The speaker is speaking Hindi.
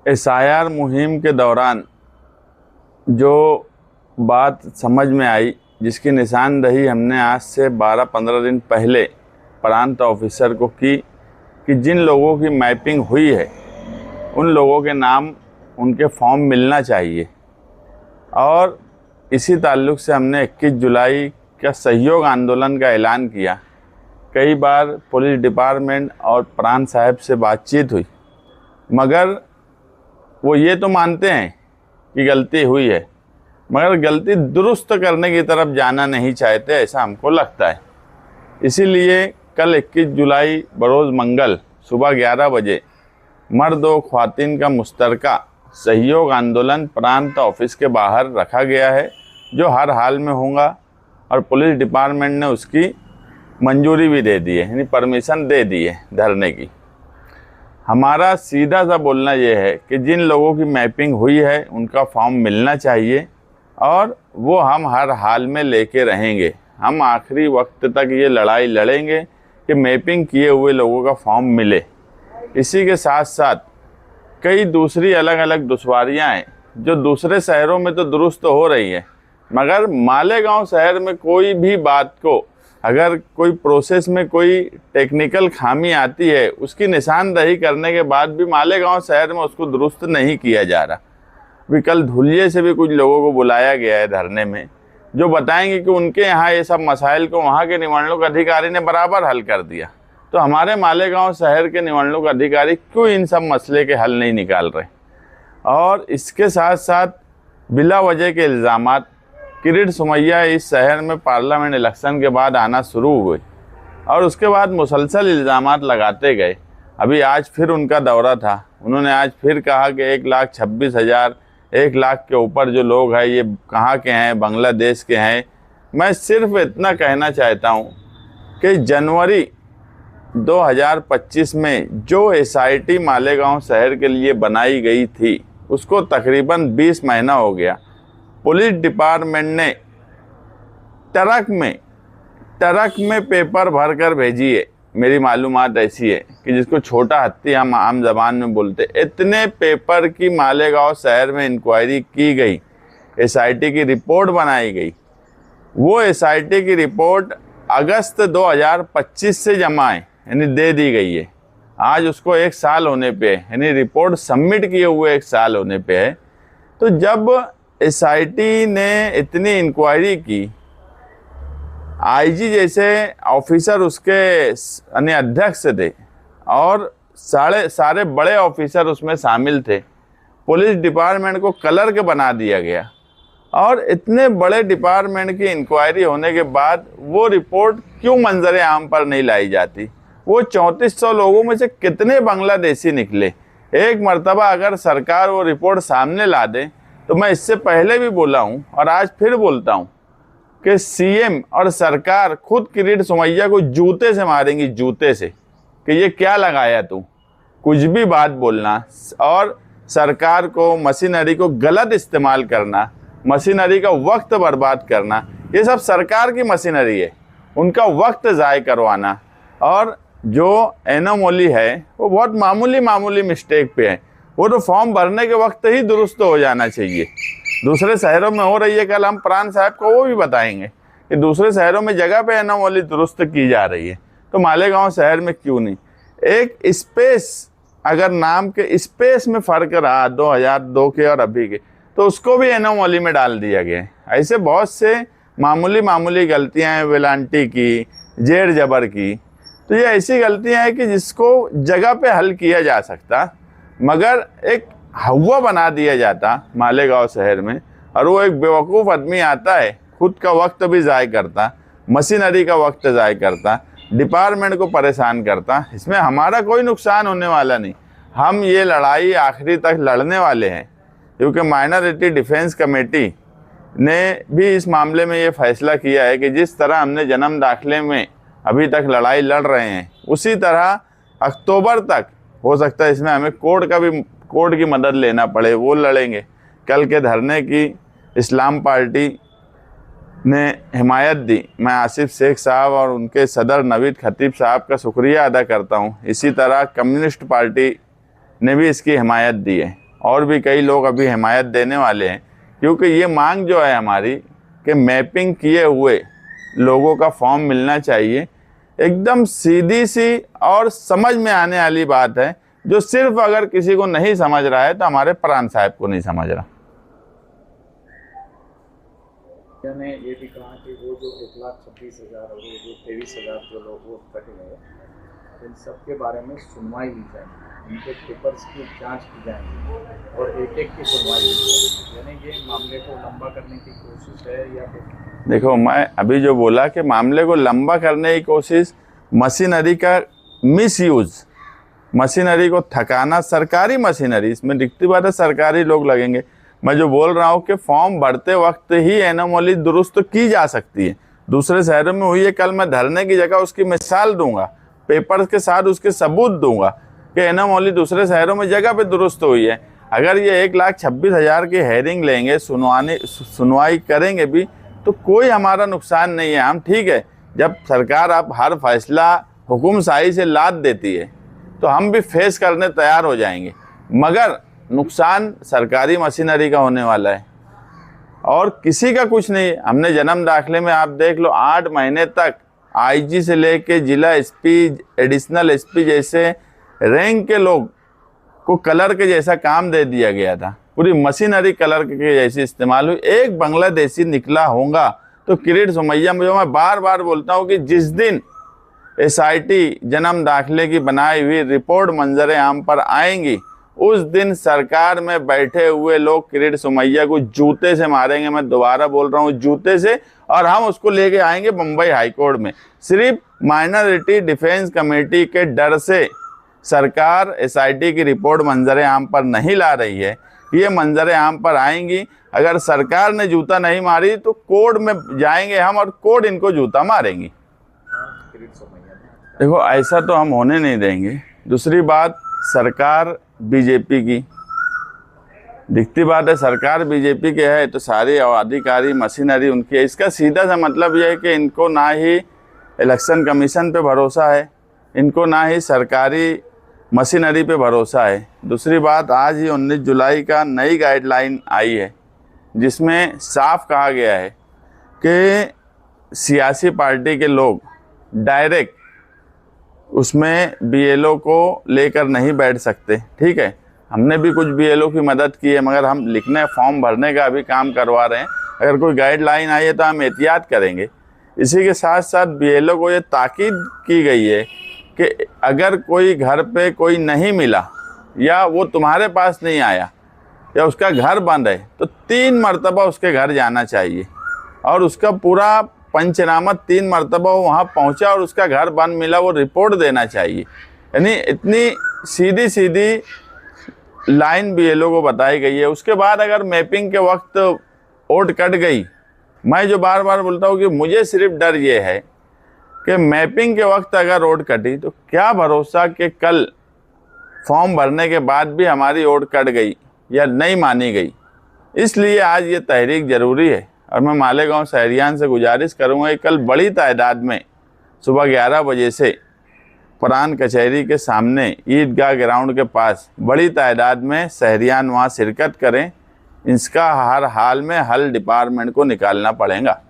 एसआईआर मुहिम के दौरान जो बात समझ में आई, जिसकी निशानदही हमने आज से 12-15 दिन पहले प्रांत ऑफिसर को की कि जिन लोगों की मैपिंग हुई है उन लोगों के नाम, उनके फॉर्म मिलना चाहिए। और इसी ताल्लुक़ से हमने 21 जुलाई का सहयोग आंदोलन का ऐलान किया। कई बार पुलिस डिपार्टमेंट और प्रांत साहब से बातचीत हुई, मगर वो ये तो मानते हैं कि गलती हुई है, मगर गलती दुरुस्त करने की तरफ जाना नहीं चाहते, ऐसा हमको लगता है। इसीलिए कल 21 जुलाई बरोज़ मंगल सुबह 11 बजे मर्द और ख्वातीन का मुश्तरका सहयोग आंदोलन प्रांत ऑफिस के बाहर रखा गया है, जो हर हाल में होगा। और पुलिस डिपार्टमेंट ने उसकी मंजूरी भी दे दी है, यानी परमिशन दे दी है धरने की। हमारा सीधा सा बोलना ये है कि जिन लोगों की मैपिंग हुई है उनका फॉर्म मिलना चाहिए और वो हम हर हाल में लेके रहेंगे। हम आखिरी वक्त तक ये लड़ाई लड़ेंगे कि मैपिंग किए हुए लोगों का फॉर्म मिले। इसी के साथ साथ कई दूसरी अलग अलग दुश्वारियां हैं जो दूसरे शहरों में तो दुरुस्त हो रही है, मगर मालेगांव शहर में कोई भी बात को अगर कोई प्रोसेस में कोई टेक्निकल खामी आती है, उसकी निशानदही करने के बाद भी मालेगांव शहर में उसको दुरुस्त नहीं किया जा रहा। अभी कल धुलिये से भी कुछ लोगों को बुलाया गया है धरने में, जो बताएंगे कि उनके यहाँ ये सब मसाइल को वहाँ के निवडणुक अधिकारी ने बराबर हल कर दिया। तो हमारे मालेगांव शहर के निवडणुक अधिकारी क्यों इन सब मसले के हल नहीं निकाल रहे। और इसके साथ साथ बिला वजह के इल्ज़ामात, किरीट सोमैया इस शहर में पार्लियामेंट इलेक्शन के बाद आना शुरू हुए और उसके बाद मुसलसल इल्ज़ामात लगाते गए। अभी आज फिर उनका दौरा था, उन्होंने आज फिर कहा कि 1,26,000 1 लाख के ऊपर जो लोग हैं ये कहाँ के हैं, बांग्लादेश के हैं। मैं सिर्फ इतना कहना चाहता हूँ कि जनवरी 2025 में जो एसआईटी मालेगांव शहर के लिए बनाई गई थी उसको तकरीबन 20 महीना हो गया। पुलिस डिपार्टमेंट ने ट्रक में पेपर भर कर भेजी है। मेरी मालूमात ऐसी है कि जिसको छोटा हत्ती हम आम जबान में बोलते, इतने पेपर की मालेगांव शहर में इंक्वायरी की गई, एसआईटी की रिपोर्ट बनाई गई। वो एसआईटी की रिपोर्ट अगस्त 2025 से जमा है, यानी दे दी गई है। आज उसको 1 साल होने पे है, यानी रिपोर्ट सबमिट किए हुए 1 साल होने पे है। तो जब एसआईटी ने इतनी इंक्वायरी की, आईजी जैसे ऑफिसर उसके यानी अध्यक्ष थे और सारे बड़े ऑफिसर उसमें शामिल थे, पुलिस डिपार्टमेंट को क्लर्क बना दिया गया। और इतने बड़े डिपार्टमेंट की इंक्वायरी होने के बाद वो रिपोर्ट क्यों मंजर आम पर नहीं लाई जाती। वो 3400 लोगों में से कितने बांग्लादेशी निकले। एक मर्तबा अगर सरकार वो रिपोर्ट सामने ला दे, तो मैं इससे पहले भी बोला हूँ और आज फिर बोलता हूँ कि सीएम और सरकार खुद किरीट सोमैया को जूते से मारेंगी, जूते से, कि ये क्या लगाया तू, कुछ भी बात बोलना और सरकार को, मशीनरी को गलत इस्तेमाल करना, मशीनरी का वक्त बर्बाद करना। ये सब सरकार की मशीनरी है, उनका वक्त ज़ाय करवाना। और जो एनोमली है वो बहुत मामूली मिस्टेक पे है, वो तो फॉर्म भरने के वक्त ही दुरुस्त हो जाना चाहिए। दूसरे शहरों में हो रही है, कल हम प्रांत साहब को वो भी बताएंगे कि दूसरे शहरों में जगह पे एनोमली दुरुस्त की जा रही है, तो मालेगांव शहर में क्यों नहीं। एक स्पेस, अगर नाम के स्पेस में फ़र्क रहा 2002 के और अभी के, तो उसको भी एनोमली में डाल दिया गया है। ऐसे बहुत से मामूली गलतियाँ हैं, वेलांटी की, जेर जबर की। तो ये ऐसी गलतियाँ हैं कि जिसको जगह पे हल किया जा सकता, मगर एक हवा बना दिया जाता मालेगांव शहर में। और वो एक बेवकूफ़ आदमी आता है, खुद का वक्त भी ज़ाय करता, मशीनरी का वक्त ज़ाय करता, डिपार्टमेंट को परेशान करता। इसमें हमारा कोई नुकसान होने वाला नहीं। हम ये लड़ाई आखिरी तक लड़ने वाले हैं, क्योंकि माइनॉरिटी डिफेंस कमेटी ने भी इस मामले में ये फैसला किया है कि जिस तरह हमने जन्म दाखिले में अभी तक लड़ाई लड़ रहे हैं, उसी तरह अक्टूबर तक हो सकता है इसमें हमें कोर्ट की मदद लेना पड़े, वो लड़ेंगे। कल के धरने की इस्लाम पार्टी ने हिमायत दी। मैं आसिफ शेख साहब और उनके सदर नवीद खतीब साहब का शुक्रिया अदा करता हूं। इसी तरह कम्युनिस्ट पार्टी ने भी इसकी हिमायत दी है। और भी कई लोग अभी हिमायत देने वाले हैं, क्योंकि ये मांग जो है हमारी कि मैपिंग किए हुए लोगों का फॉर्म मिलना चाहिए, एकदम सीधी सी और समझ में आने वाली बात है, जो सिर्फ अगर किसी को नहीं समझ रहा है तो हमारे प्राण साहब को नहीं समझ रहा। ने ये भी कहा कि वो जो 1,26,000 और वो जो 23,000 जो लोग वो कटे गए, इन सब के बारे में सुनवाई ली जाएगी, इनके पेपर्स की जांच की जाएगी और एक एक की सुनवाई ली जाएगी। यानी ये मामले को लंबा करने की कोशिश है या फिर? देखो, मैं अभी जो बोला कि मामले को लंबा करने की कोशिश, मशीनरी का मिसयूज, मशीनरी को थकाना, सरकारी मशीनरी, इसमें दिखती बात है सरकारी लोग लगेंगे। मैं जो बोल रहा हूँ कि फॉर्म भरते वक्त ही एनोमली दुरुस्त की जा सकती है, दूसरे शहरों में हुई है। कल मैं धरने की जगह उसकी मिसाल दूंगा, पेपर के साथ उसके सबूत दूंगा कि एनोमली दूसरे शहरों में जगह पे दुरुस्त हुई है। अगर ये 1,26,000 की हेयरिंग लेंगे, सुनवाई करेंगे भी, तो कोई हमारा नुकसान नहीं है। हम ठीक है, जब सरकार अब हर फैसला हुकुमशाही से लाद देती है तो हम भी फेस करने तैयार हो जाएंगे, मगर नुकसान सरकारी मशीनरी का होने वाला है और किसी का कुछ नहीं। हमने जन्म दाखिले में आप देख लो, 8 महीने तक आईजी से लेके जिला एसपी, एडिशनल एसपी जैसे रैंक के लोग को कलर के जैसा काम दे दिया गया था। पूरी मशीनरी कलर के जैसी इस्तेमाल हुई। एक बांग्लादेशी निकला होगा तो किरीट सोमैया, मुझे, मैं बार बार बोलता हूँ कि जिस दिन एसआईटी जन्म दाखिले की बनाई हुई रिपोर्ट मंजर आम पर आएंगी, उस दिन सरकार में बैठे हुए लोग किरीट सोमैया को जूते से मारेंगे। मैं दोबारा बोल रहा हूँ, जूते से, और हम उसको लेके आएंगे बम्बई हाईकोर्ट में। सिर्फ माइनॉरिटी डिफेंस कमेटी के डर से सरकार एसआईटी की रिपोर्ट मंजर आम पर नहीं ला रही है। ये मंजर आम पर आएंगी, अगर सरकार ने जूता नहीं मारी तो कोर्ट में जाएंगे हम और कोर्ट इनको जूता मारेंगी। देखो, ऐसा तो हम होने नहीं देंगे। दूसरी बात, सरकार बीजेपी की, दिखती बात है सरकार बीजेपी के है तो सारी अधिकारी मशीनरी उनकी है। इसका सीधा सा मतलब यह है कि इनको ना ही इलेक्शन कमीशन पे भरोसा है, इनको ना ही सरकारी मशीनरी पे भरोसा है। दूसरी बात, आज ही 19 जुलाई का नई गाइडलाइन आई है जिसमें साफ कहा गया है कि सियासी पार्टी के लोग डायरेक्ट उसमें बीएलओ को लेकर नहीं बैठ सकते। ठीक है, हमने भी कुछ बीएलओ की मदद की है, मगर हम लिखने, फॉर्म भरने का भी काम करवा रहे हैं। अगर कोई गाइडलाइन आई है तो हम एहतियात करेंगे। इसी के साथ साथ बीएलओ को ये ताकीद की गई है कि अगर कोई घर पे कोई नहीं मिला या वो तुम्हारे पास नहीं आया या उसका घर बंद है तो 3 मरतबा उसके घर जाना चाहिए और उसका पूरा पंचनामा 3 मरतबा वो वहाँ पहुँचा और उसका घर बंद मिला वो रिपोर्ट देना चाहिए। यानी इतनी सीधी सीधी लाइन बीएलओ को बताई गई है। उसके बाद अगर मैपिंग के वक्त वोट कट गई, मैं जो बार बार बोलता हूँ कि मुझे सिर्फ डर ये है कि मैपिंग के वक्त अगर वोट कटी तो क्या भरोसा कि कल फॉर्म भरने के बाद भी हमारी वोट कट गई या नहीं मानी गई। इसलिए आज ये तहरीक ज़रूरी है और मैं मालेगांव शहरियान से गुजारिश करूँगा कि कल बड़ी तादाद में सुबह 11 बजे से प्रांत कचहरी के सामने ईदगाह ग्राउंड के पास बड़ी तादाद में शहरियान वहाँ शिरकत करें। इसका हर हाल में हल डिपार्टमेंट को निकालना पड़ेगा।